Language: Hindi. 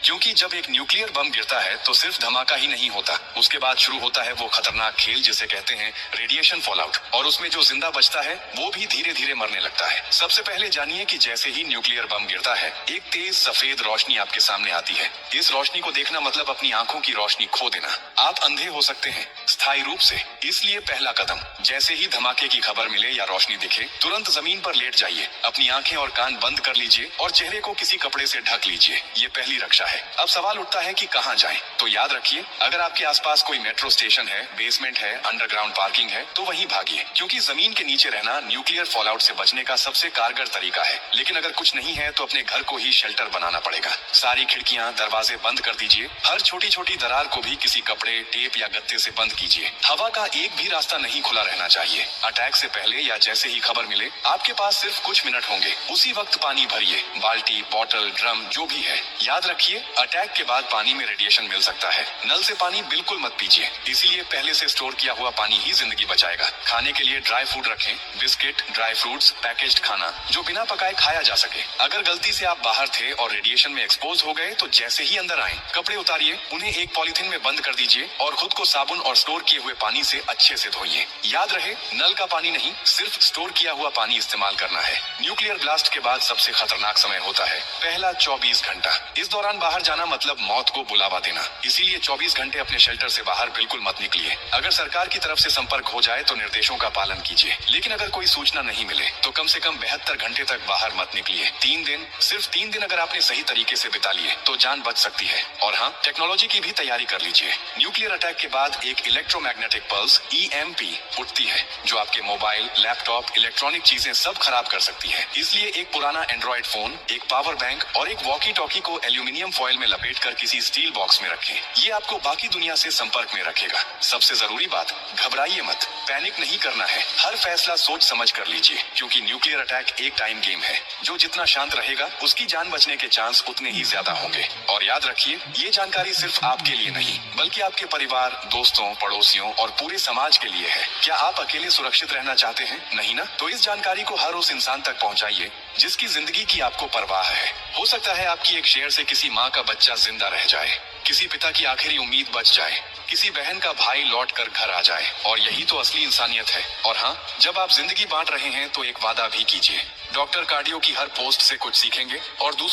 क्योंकि जब एक न्यूक्लियर बम गिरता है तो सिर्फ धमाका ही नहीं होता, उसके बाद शुरू होता है वो खतरनाक खेल जिसे कहते हैं रेडिएशन फॉलआउट। और उसमें जो जिंदा बचता है वो भी धीरे धीरे मरने लगता है। सबसे पहले जानिए कि जैसे ही न्यूक्लियर बम गिरता है एक तेज सफेद रोशनी आपके सामने आती है। इस रोशनी को देखना मतलब अपनी आंखों की रोशनी खो देना। आप अंधे हो सकते हैं स्थायी रूप से, इसलिए पहला कदम, जैसे ही धमाके की खबर मिले या रोशनी दिखे तुरंत जमीन पर लेट जाइए, अपनी आंखें और कान बंद कर लीजिए और चेहरे को किसी कपड़े से ढक लीजिए। ये पहली रक्षा है। अब सवाल उठता है कि कहाँ जाएं? तो याद रखिए, अगर आपके आसपास कोई मेट्रो स्टेशन है, बेसमेंट है, अंडरग्राउंड पार्किंग है तो वहीं भागिए, क्योंकि जमीन के नीचे रहना न्यूक्लियर फॉलआउट से बचने का सबसे कारगर तरीका है। लेकिन अगर कुछ नहीं है तो अपने घर को ही शेल्टर बनाना पड़ेगा। सारी खिड़कियां दरवाजे बंद कर दीजिए, हर छोटी छोटी दरार को भी किसी कपड़े, टेप या गत्ते से बंद कीजिए। हवा का एक भी रास्ता नहीं खुला रहना चाहिए। अटैक से पहले या जैसे ही खबर मिले आपके पास सिर्फ कुछ मिनट होंगे, उसी वक्त पानी भरिए, बाल्टी, बोतल, ड्रम जो भी है। याद रखिए, अटैक के बाद पानी में रेडिएशन मिल सकता है। नल से पानी बिल्कुल मत पीजिए, इसीलिए पहले से स्टोर किया हुआ पानी ही जिंदगी बचाएगा। खाने के लिए ड्राई फूड रखें, बिस्किट, ड्राई फ्रूट्स, पैकेज्ड खाना जो बिना पकाए खाया जा सके। अगर गलती से आप बाहर थे और रेडिएशन में एक्सपोज हो गए तो जैसे ही अंदर आए कपड़े उतारिए, उन्हें एक पॉलिथीन में बंद कर दीजिए और खुद को साबुन और स्टोर किए हुए पानी से अच्छे से धोइए। याद रहे, नल का पानी नहीं, सिर्फ स्टोर किया हुआ पानी इस्तेमाल करना है। न्यूक्लियर ब्लास्ट के बाद सबसे खतरनाक समय होता है पहला 24 घंटा। इस दौरान बाहर जाना मतलब मौत को बुलावा देना, इसीलिए 24 घंटे अपने शेल्टर से बाहर बिल्कुल मत निकलिए। अगर सरकार की तरफ से संपर्क हो जाए तो निर्देशों का पालन कीजिए, लेकिन अगर कोई सूचना नहीं मिले तो कम से कम 72 घंटे तक बाहर मत निकलिए। 3 दिन, सिर्फ 3 दिन अगर आपने सही तरीके से बिता लिए तो जान बच सकती है। और हाँ, टेक्नोलॉजी की भी तैयारी कर लीजिए। न्यूक्लियर अटैक के बाद एक इलेक्ट्रोमैग्नेटिक पल्स EMP उठती है जो आपके मोबाइल, लैपटॉप, इलेक्ट्रॉनिक चीजें सब खराब कर सकती है। इसलिए एक पुराना एंड्रॉइड फोन, एक पावर बैंक और एक वॉकी टॉकी को एल्यूमिनियम फॉइल में लपेटकर किसी स्टील बॉक्स में रखें। ये आपको बाकी दुनिया से संपर्क में रखेगा। सबसे जरूरी बात, घबराइए मत, पैनिक नहीं करना है। हर फैसला सोच समझ कर लीजिए, क्योंकि न्यूक्लियर अटैक एक टाइम गेम है। जो जितना शांत रहेगा उसकी जान बचने के चांस उतने ही ज्यादा होंगे। और याद रखिए, ये जानकारी सिर्फ आपके लिए नहीं बल्कि आपके परिवार, दोस्तों, पड़ोसियों और पूरे समाज के लिए है। क्या आप अकेले सुरक्षित रहना चाहते हैं? नहीं ना? तो इस जानकारी को हर उस इंसान तक पहुंचाइए जिसकी जिंदगी की आपको परवाह है। हो सकता है आपकी एक शेयर से किसी माँ का बच्चा जिंदा रह जाए, किसी पिता की आखिरी उम्मीद बच जाए, किसी बहन का भाई लौट कर घर आ जाए। और यही तो असली इंसानियत है। और हाँ, जब आप जिंदगी बांट रहे हैं तो एक वादा भी कीजिए, डॉक्टर कार्डियो की हर पोस्ट से कुछ सीखेंगे और दूसरों